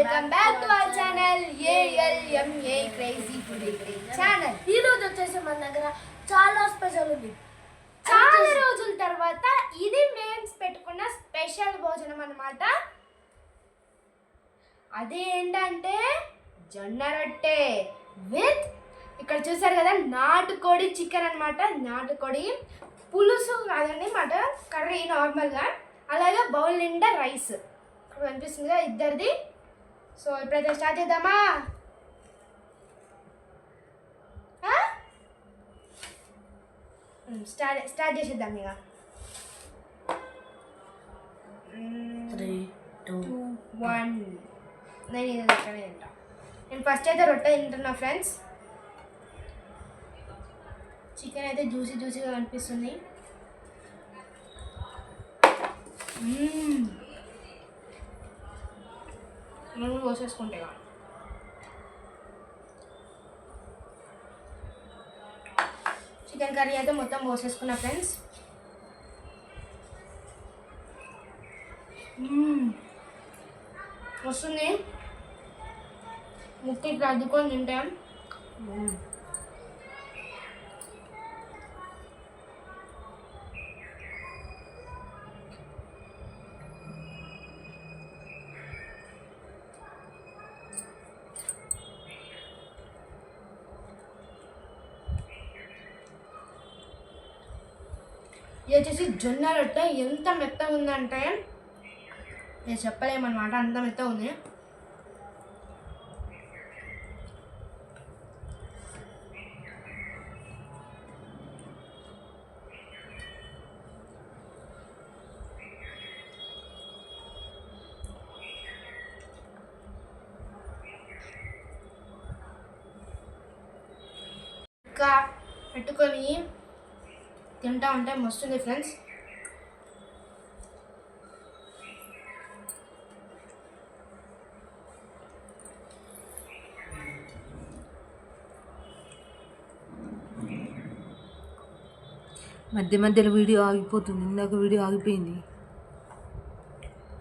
Welcome back to our channel ALMA crazy food channel. ఈ రోజు వచ్చేసి మన దగ్గర చాలా స్పెషల్ ఉంది. చాలా రోజుల తర్వాత ఇది మేము పెట్టుకున్న స్పెషల్ భోజనం అన్నమాట. అదేంటంటే జొన్న రొట్టె విత్ ఇక్కడ చూసారు కదా నాటుకోడి చికెన్ అన్నమాట. నాటుకోడి పులుసు కాదండి మాట, కర్రీ నార్మల్గా, అలాగే బౌల్ నిండా రైస్ కనిపిస్తుంది కదా ఇద్దరిది. సో ఇప్పుడైతే స్టార్ట్ చేద్దామా? స్టార్ట్ చేసేద్దాం ఇక. 3, 2, 1. నేను ఇది ఎక్కడే తింటా. నేను ఫస్ట్ అయితే రొట్టె తింటున్నా ఫ్రెండ్స్. చికెన్ అయితే జ్యూసీ జ్యూసీగా కనిపిస్తుంది. నేను పోసేసుకుంటే చికెన్ కర్రీ అయితే మొత్తం పోసేసుకున్నా ఫ్రెండ్స్. వస్తుంది ముక్క ఇట్లా అద్దుకొని తింటాం. ఇది వచ్చేసి జొన్న రొట్టె. ఎంత మెత్తగా ఉందంటే నేను చెప్పలేమన్నమాట, అంత మెత్తగా ఉంది. ఇంకా పెట్టుకొని తింటా ఉంటే మస్తుంది ఫ్రెండ్స్. మధ్య మధ్యలో వీడియో ఆగిపోతుంది. ఇందాక వీడియో ఆగిపోయింది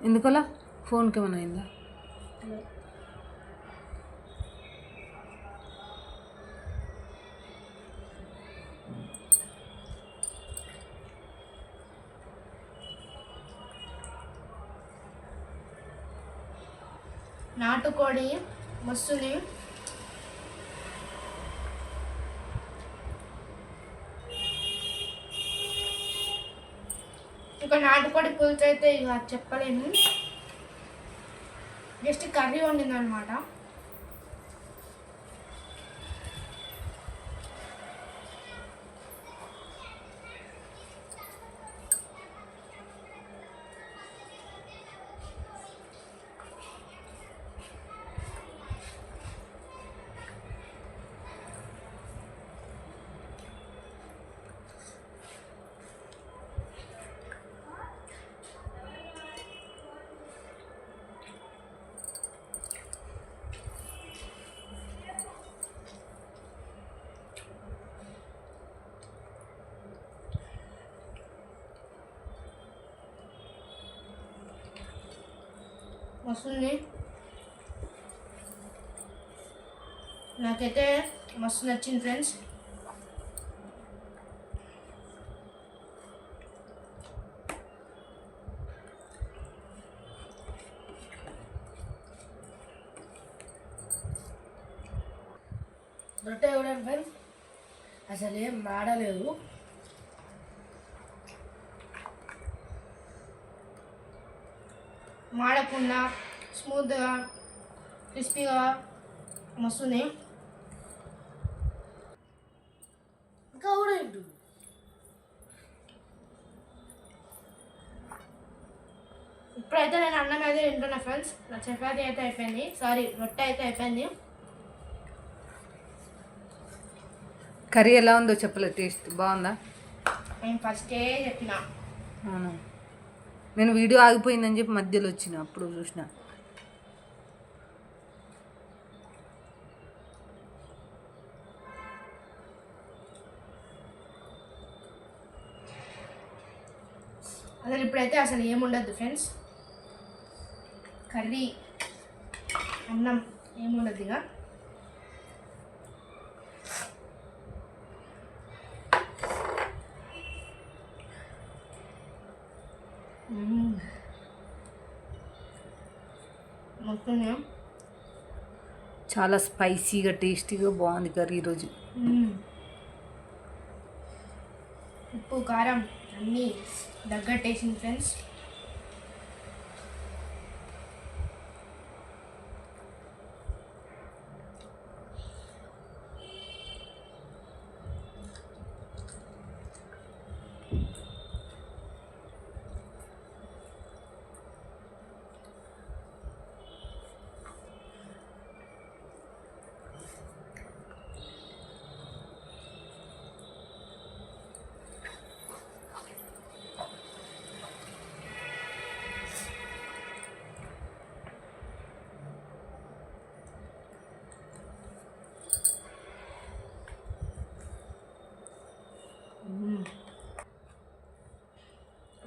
ఎందుకలా? ఫోన్కి ఏమైనా అయిందా? నాటుకోడి మస్తుంది. ఇంకా నాటుకోడి పులుసు అయితే ఇక చెప్పలేము, జస్ట్ కర్రీ వండింది అనమాట. వస్తుంది, నాకైతే మస్తు నచ్చింది ఫ్రెండ్స్. రొట్టె ఇవ్వడం ఫ్రెండ్స్ అసలు ఏం మాడలేదు. మాడకుండా స్మూత్గా క్రిస్పీగా మస్తుంది. ఇంకా కూడా ఏంటి ఇప్పుడైతే నేను అన్నం అయితే తింటున్నా ఫ్రెండ్స్. నా చపాతీ అయితే అయిపోయింది, సారీ రొట్టె అయితే అయిపోయింది. కర్రీ ఎలా ఉందో చెప్పలేదు. టేస్ట్ బాగుందా? నేను ఫస్టే చెప్పిన. అవును, నేను వీడియో ఆగిపోయిందని చెప్పి మధ్యలో వచ్చిన, అప్పుడు చూసిన. అసలు ఇప్పుడైతే అసలు ఏముండద్దు ఫ్రెండ్స్. కర్రీ అన్నం ఏముండదు ఇక. మొత్తం చాలా స్పైసీగా టేస్టీగా బాగుంది కర్రీ ఈరోజు. ఉప్పు కారం అన్నీ దగ్గట్టేసింది ఫ్రెండ్స్.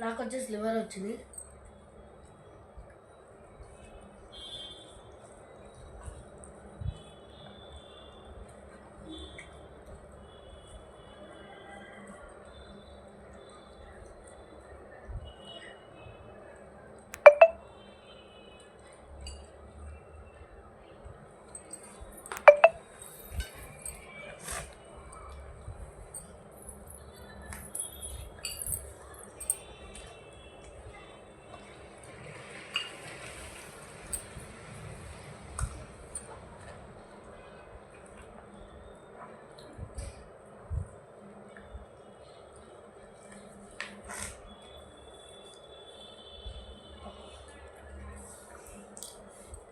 నాకు వచ్చేసి లివర్ వచ్చింది.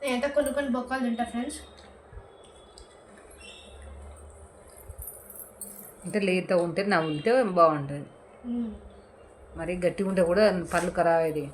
నేనైతే కొన్ని బొక్కలు తింటా ఫ్రెండ్స్. అంటే లేత ఉంటే నవ్వులితే బాగుంటుంది, మరి గట్టిగా ఉంటే కూడా పళ్ళు ఖరాబ్ అయ్యేది.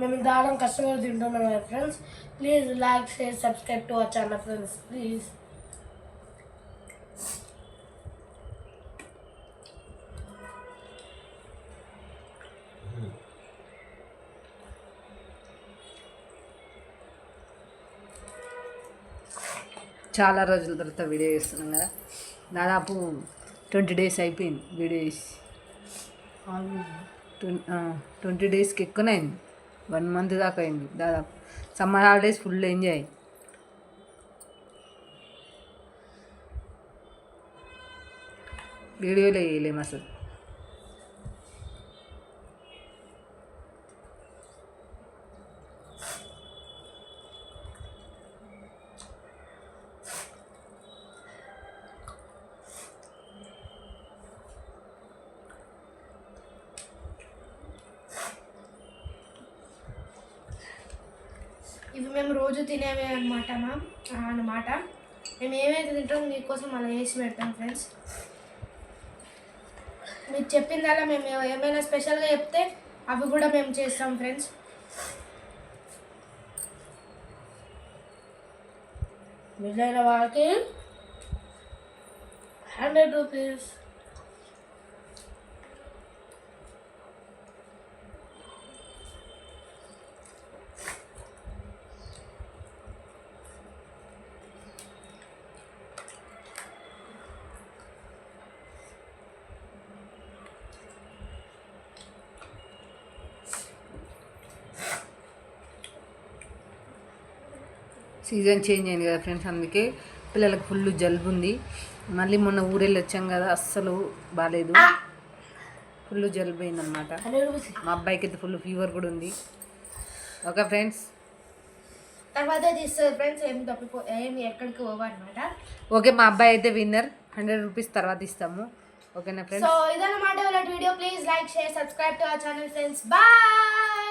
మేము ఇంతకాలం కష్టపడి తింటున్నాం కదా friends. Please like, share, subscribe to our channel friends please. చాలా రోజుల తర్వాత వీడియో చేస్తున్నాం కదా, దాదాపు 20 days అయిపోయింది వీడియో చేసి. 20 daysకి ఎక్కువనే అయింది, 1 month దాకా అయింది దాదాపు. Summer holidays full enjoy. వీడియోలో వేయలేము అసలు. ఇవి మేము రోజు తినేవే అన్నమాట. మేము ఏమైతే తింటామో మీకోసం అలా వేసి పెడతాం ఫ్రెండ్స్. మీరు చెప్పిందల్లా మేము ఏమైనా స్పెషల్గా చెప్తే అవి కూడా మేము చేస్తాం ఫ్రెండ్స్. మిగిలిన వాళ్ళకి 100 రూపీస్. సీజన్ చేంజ్ అయింది కదా ఫ్రెండ్స్, అందుకే పిల్లలకు ఫుల్ జలుబు ఉంది. మళ్ళీ మొన్న ఊరెళ్ళి వచ్చాం కదా, అస్సలు బాగాలేదు, ఫుల్ జలుబు అయిందనమాట. మా అబ్బాయికి అయితే ఫుల్ ఫీవర్ కూడా ఉంది. ఓకే ఫ్రెండ్స్, తర్వాత తీస్తుంది ఫ్రెండ్స్, ఏమి ఎక్కడికి పోవన్నమాట. ఓకే, మా అబ్బాయి అయితే విన్నర్. 100 రూపీస్ తర్వాత ఇస్తాము. ఓకేనా ఫ్రెండ్స్? సో ఇదన్నమాట video. Please like, share, subscribe to our channel friends. Bye.